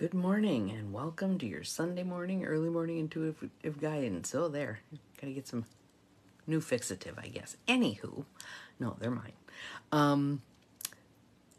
Good morning and welcome to your Sunday morning, early morning intuitive guidance. Oh, there. Gotta get some new fixative, I guess. Anywho, no, they're mine.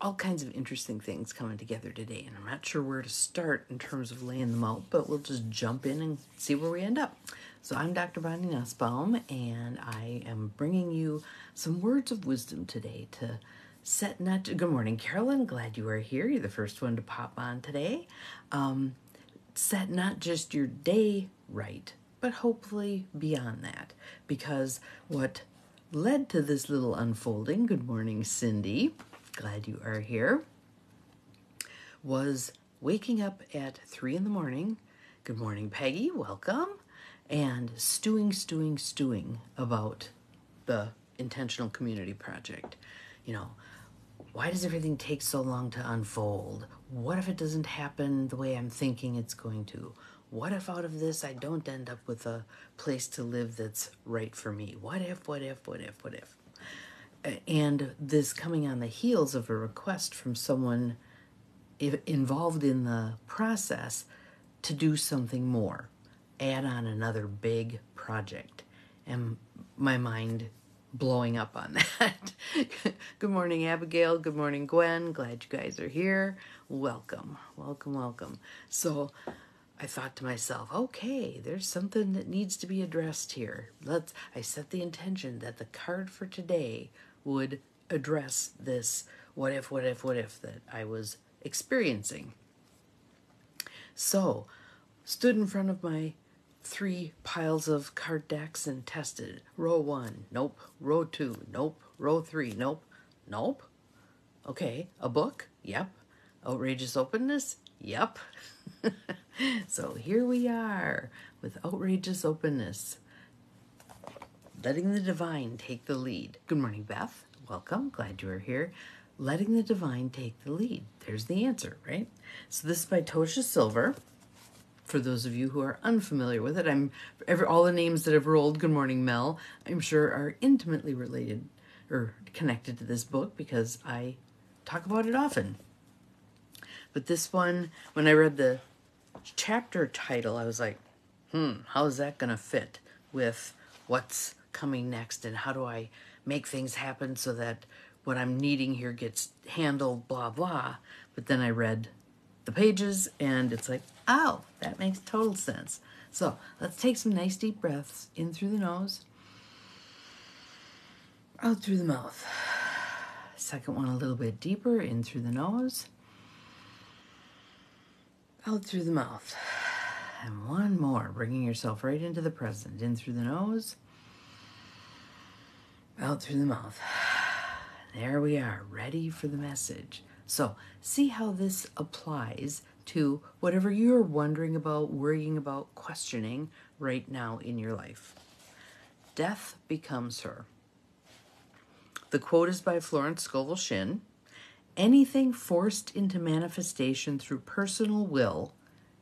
All kinds of interesting things coming together today, and I'm not sure where to start in terms of laying them out, but we'll just jump in and see where we end up. So I'm Dr. Bonnie Nussbaum, and I am bringing you some words of wisdom today to set not to, good morning, Carolyn. Glad you are here. You're the first one to pop on today. Set not just your day right, but hopefully beyond that. Because what led to this little unfolding, good morning, Cindy. Glad you are here, was waking up at 3 a.m. Good morning, Peggy. Welcome. And stewing about the Intentional Community Project. You know, why does everything take so long to unfold? What if it doesn't happen the way I'm thinking it's going to? What if out of this I don't end up with a place to live that's right for me? What if? And this coming on the heels of a request from someone involved in the process to do something more, add on another big project, and my mind blowing up on that. Good morning, Abigail. Good morning, Gwen. Glad you guys are here. Welcome. So I thought to myself, okay, there's something that needs to be addressed here. I set the intention that the card for today would address this what if that I was experiencing. So, stood in front of my 3 piles of card decks and tested. Row 1, nope. Row 2, nope. Row 3, nope. Okay, a book? Yep. Outrageous openness? Yep. So here we are with outrageous openness. Letting the divine take the lead. Good morning, Beth. Welcome. Glad you are here. Letting the divine take the lead. There's the answer, right? So this is by Tosha Silver. For those of you who are unfamiliar with it, all the names that have rolled, good morning, Mel, I'm sure are intimately related or connected to this book because I talk about it often. But this one, when I read the chapter title, I was like, how is that going to fit with what's coming next, and how do I make things happen so that what I'm needing here gets handled, blah, blah. But then I read the pages, and it's like, oh, that makes total sense. So let's take some nice deep breaths in through the nose, out through the mouth. Second one a little bit deeper, in through the nose, out through the mouth. And one more, bringing yourself right into the present, in through the nose, out through the mouth. There we are, ready for the message. So see how this applies to whatever you're wondering about, worrying about, questioning right now in your life. Death becomes her. The quote is by Florence Scovel Shinn. Anything forced into manifestation through personal will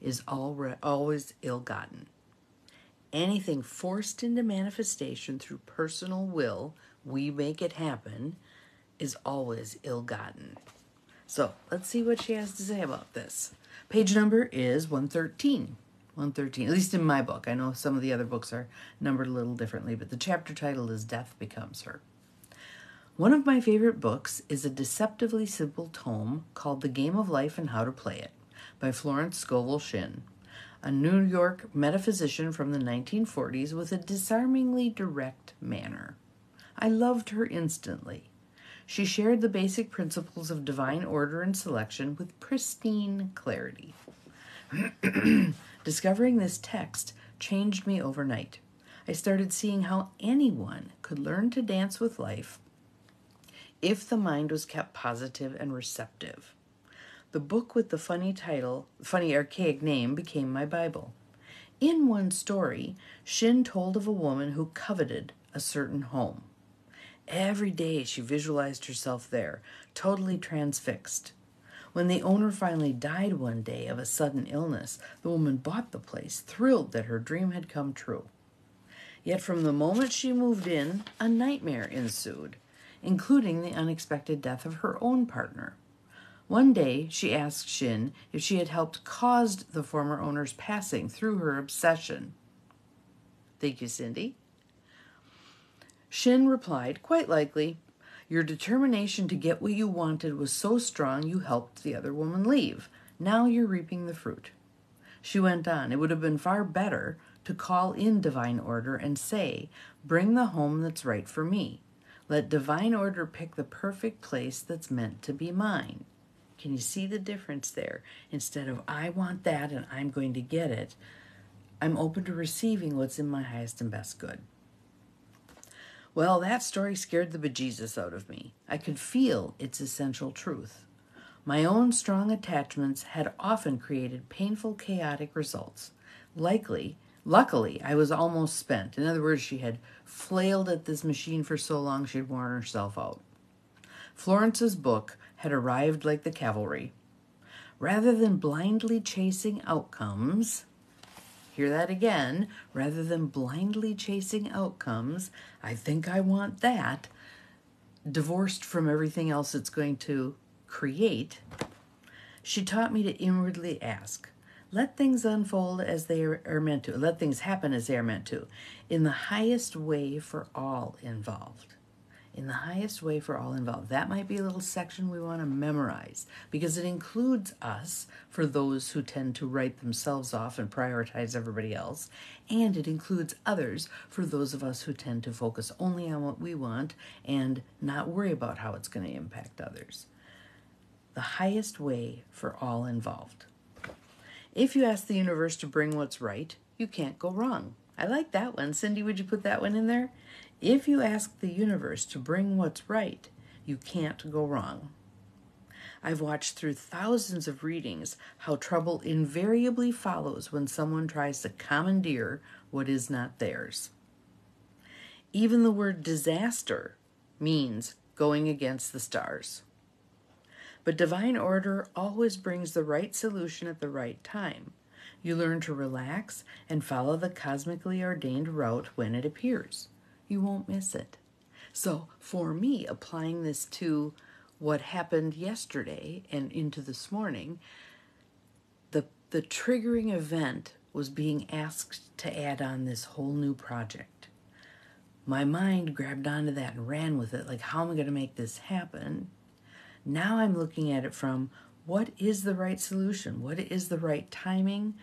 is always ill-gotten. Anything forced into manifestation through personal will, we make it happen, is always ill-gotten. So let's see what she has to say about this. Page number is 113. 113, at least in my book. I know some of the other books are numbered a little differently, but the chapter title is Death Becomes Her. One of my favorite books is a deceptively simple tome called The Game of Life and How to Play It by Florence Scovel Shinn, a New York metaphysician from the 1940s with a disarmingly direct manner. I loved her instantly. She shared the basic principles of divine order and selection with pristine clarity. Discovering this text changed me overnight. I started seeing how anyone could learn to dance with life if the mind was kept positive and receptive. The book with the funny archaic name became my Bible. In one story, Shinn told of a woman who coveted a certain home. Every day she visualized herself there, totally transfixed. When the owner finally died one day of a sudden illness, the woman bought the place, thrilled that her dream had come true. Yet from the moment she moved in, a nightmare ensued, including the unexpected death of her own partner. One day, she asked Shin if she had helped caused the former owner's passing through her obsession. Thank you, Cindy. Shin replied, quite likely. Your determination to get what you wanted was so strong you helped the other woman leave. Now you're reaping the fruit. She went on, it would have been far better to call in divine order and say, bring the home that's right for me. Let divine order pick the perfect place that's meant to be mine. Can you see the difference there? Instead of, I want that and I'm going to get it, I'm open to receiving what's in my highest and best good. Well, that story scared the bejesus out of me. I could feel its essential truth. My own strong attachments had often created painful, chaotic results. Luckily, I was almost spent. In other words, she had flailed at this machine for so long she'd worn herself out. Florence's book had arrived like the cavalry. Rather than blindly chasing outcomes, hear that again, rather than blindly chasing outcomes, I think I want that, divorced from everything else it's going to create, she taught me to inwardly ask, let things unfold as they are meant to, let things happen as they are meant to, in the highest way for all involved. In the highest way for all involved. That might be a little section we want to memorize because it includes us for those who tend to write themselves off and prioritize everybody else. And it includes others for those of us who tend to focus only on what we want and not worry about how it's going to impact others. The highest way for all involved. If you ask the universe to bring what's right, you can't go wrong. I like that one. Cindy, would you put that one in there? If you ask the universe to bring what's right, you can't go wrong. I've watched through thousands of readings how trouble invariably follows when someone tries to commandeer what is not theirs. Even the word disaster means going against the stars. But divine order always brings the right solution at the right time. You learn to relax and follow the cosmically ordained route when it appears. You won't miss it. So for me, applying this to what happened yesterday and into this morning, the triggering event was being asked to add on this whole new project. My mind grabbed onto that and ran with it, like, how am I going to make this happen? Now I'm looking at it from, what is the right solution? What is the right timing?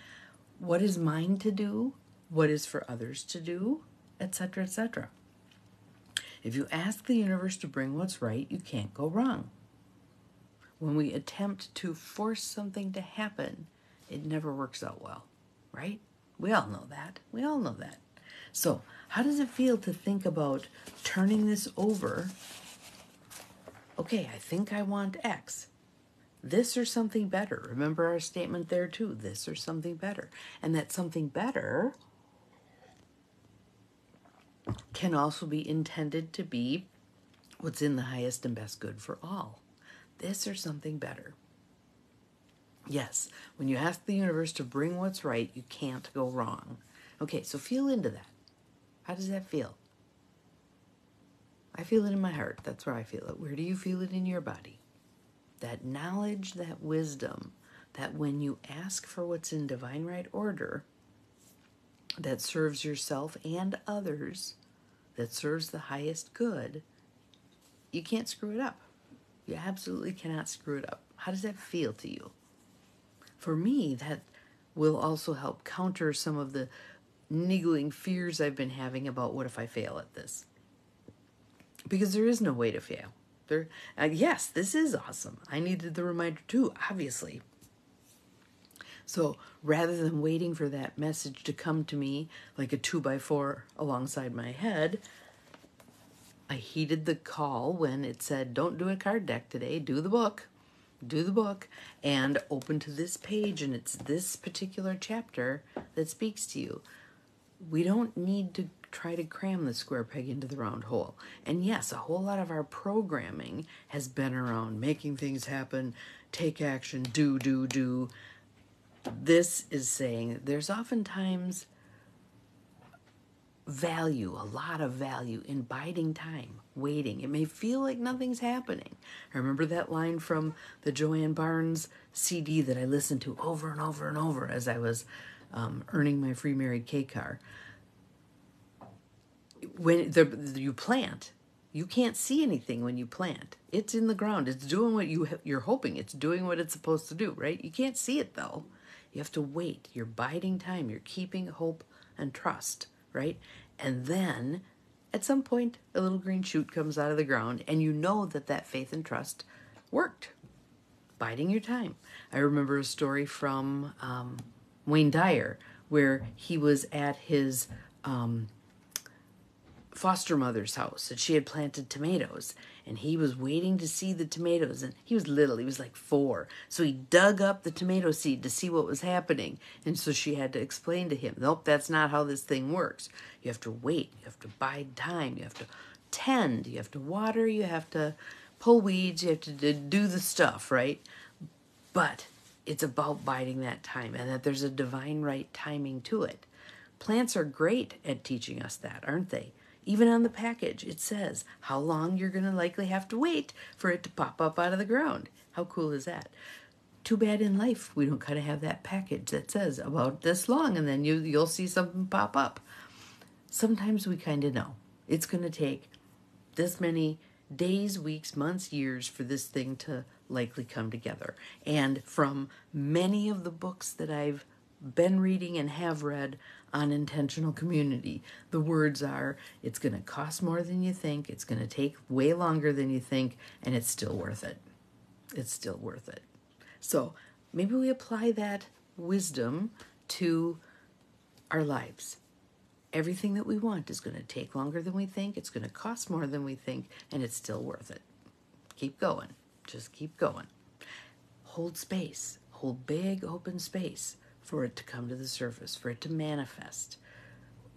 What is mine to do? What is for others to do? Etc., etc. If you ask the universe to bring what's right, you can't go wrong. When we attempt to force something to happen, it never works out well, right? We all know that. We all know that. So, how does it feel to think about turning this over? Okay, I think I want X. This or something better. Remember our statement there too, this or something better. And that something better can also be intended to be what's in the highest and best good for all. This or something better. Yes, when you ask the universe to bring what's right, you can't go wrong. Okay, so feel into that. How does that feel? I feel it in my heart. That's where I feel it. Where do you feel it in your body? That knowledge, that wisdom, that when you ask for what's in divine right order, that serves yourself and others, that serves the highest good, you can't screw it up. You absolutely cannot screw it up. How does that feel to you? For me, that will also help counter some of the niggling fears I've been having about what if I fail at this. Because there is no way to fail. Yes, this is awesome. I needed the reminder too, obviously. So rather than waiting for that message to come to me like a 2x4 alongside my head, I heeded the call when it said, don't do a card deck today, do the book, and open to this page, and it's this particular chapter that speaks to you. We don't need to try to cram the square peg into the round hole. And yes, a whole lot of our programming has been around making things happen, take action, do. This is saying there's oftentimes value, a lot of value in biding time, waiting. It may feel like nothing's happening. I remember that line from the Joanne Barnes CD that I listened to over and over and over as I was earning my free Mary Kay car. When you plant, you can't see anything when you plant. It's in the ground. It's doing what you're hoping. It's doing what it's supposed to do, right? You can't see it, though. You have to wait. You're biding time. You're keeping hope and trust, right? And then at some point, a little green shoot comes out of the ground, and you know that faith and trust worked. Biding your time. I remember a story from Wayne Dyer where he was at his foster mother's house, and she had planted tomatoes, and he was waiting to see the tomatoes, and he was little, he was like 4, so he dug up the tomato seed to see what was happening, and so she had to explain to him, nope, that's not how this thing works. You have to wait, you have to bide time, you have to tend, you have to water, you have to pull weeds, you have to do the stuff, right? But it's about biding that time, and that there's a divine right timing to it. Plants are great at teaching us that, aren't they? Even on the package, it says how long you're going to likely have to wait for it to pop up out of the ground. How cool is that? Too bad in life we don't kind of have that package that says about this long, and then you'll see something pop up. Sometimes we kind of know. It's going to take this many days, weeks, months, years for this thing to likely come together. And from many of the books that I've been reading and have read on intentional community, the words are, it's going to cost more than you think, it's going to take way longer than you think, and it's still worth it. It's still worth it. So maybe we apply that wisdom to our lives. Everything that we want is going to take longer than we think, it's going to cost more than we think, and it's still worth it. Keep going. Just keep going. Hold space. Hold big open space for it to come to the surface, for it to manifest.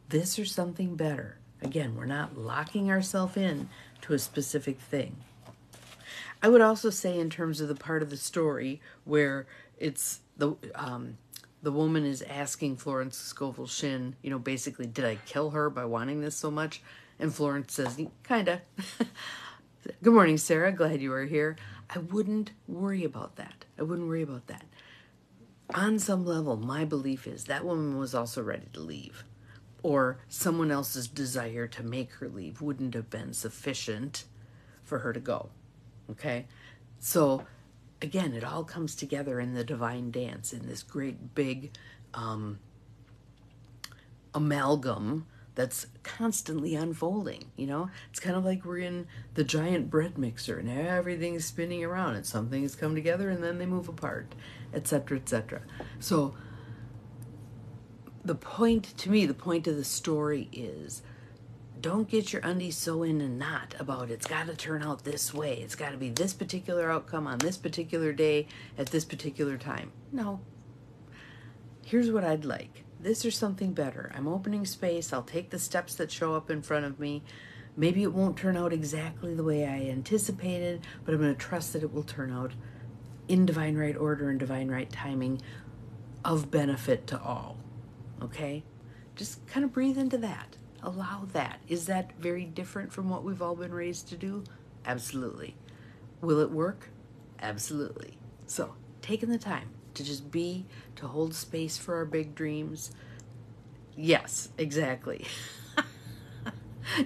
This or something better. Again, we're not locking ourselves in to a specific thing. I would also say, in terms of the part of the story where it's the woman is asking Florence Scovel Shinn, basically, did I kill her by wanting this so much? And Florence says, kinda. Good morning, Sarah. Glad you are here. I wouldn't worry about that. On some level, my belief is that woman was also ready to leave, or someone else's desire to make her leave wouldn't have been sufficient for her to go. Okay? So, again, it all comes together in the divine dance, in this great big amalgam that's constantly unfolding. It's kind of like we're in the giant bread mixer and everything's spinning around and some things come together and then they move apart, etc., etc. So the point of the story is, don't get your undies so in a knot about it's got to turn out this way. It's got to be this particular outcome on this particular day at this particular time. No. Here's what I'd like. This or something better. I'm opening space. I'll take the steps that show up in front of me. Maybe it won't turn out exactly the way I anticipated, but I'm going to trust that it will turn out in divine right order and divine right timing of benefit to all. Okay? Just kind of breathe into that. Allow that. Is that very different from what we've all been raised to do? Absolutely. Will it work? Absolutely. So, taking the time to just be, to hold space for our big dreams. Yes, exactly.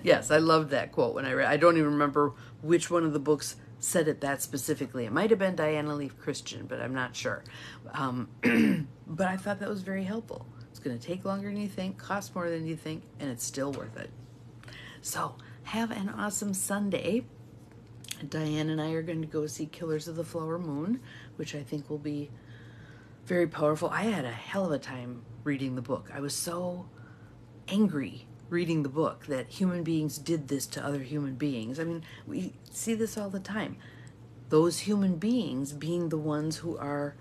Yes, I loved that quote when I read. I don't even remember which one of the books said it that specifically. It might have been Diana Leaf Christian, but I'm not sure. But I thought that was very helpful. It's going to take longer than you think, cost more than you think, and it's still worth it. So, have an awesome Sunday. Diane and I are going to go see Killers of the Flower Moon, which I think will be very powerful. I had a hell of a time reading the book. I was so angry reading the book that human beings did this to other human beings. I mean, we see this all the time. Those human beings being the ones who are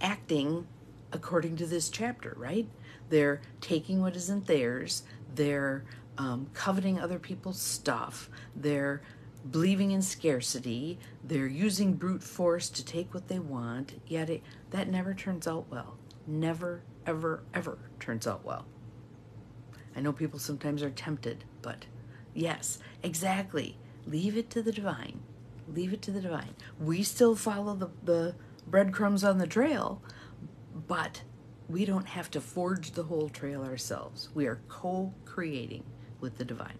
acting according to this chapter, right? They're taking what isn't theirs. They're coveting other people's stuff. They're believing in scarcity. They're using brute force to take what they want. Yet that never turns out well. Never, ever, ever turns out well. I know people sometimes are tempted, but yes, exactly. Leave it to the divine. Leave it to the divine. We still follow the breadcrumbs on the trail, but we don't have to forge the whole trail ourselves. We are co-creating with the divine.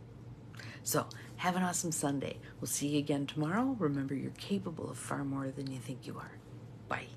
So have an awesome Sunday. We'll see you again tomorrow. Remember, you're capable of far more than you think you are. Bye.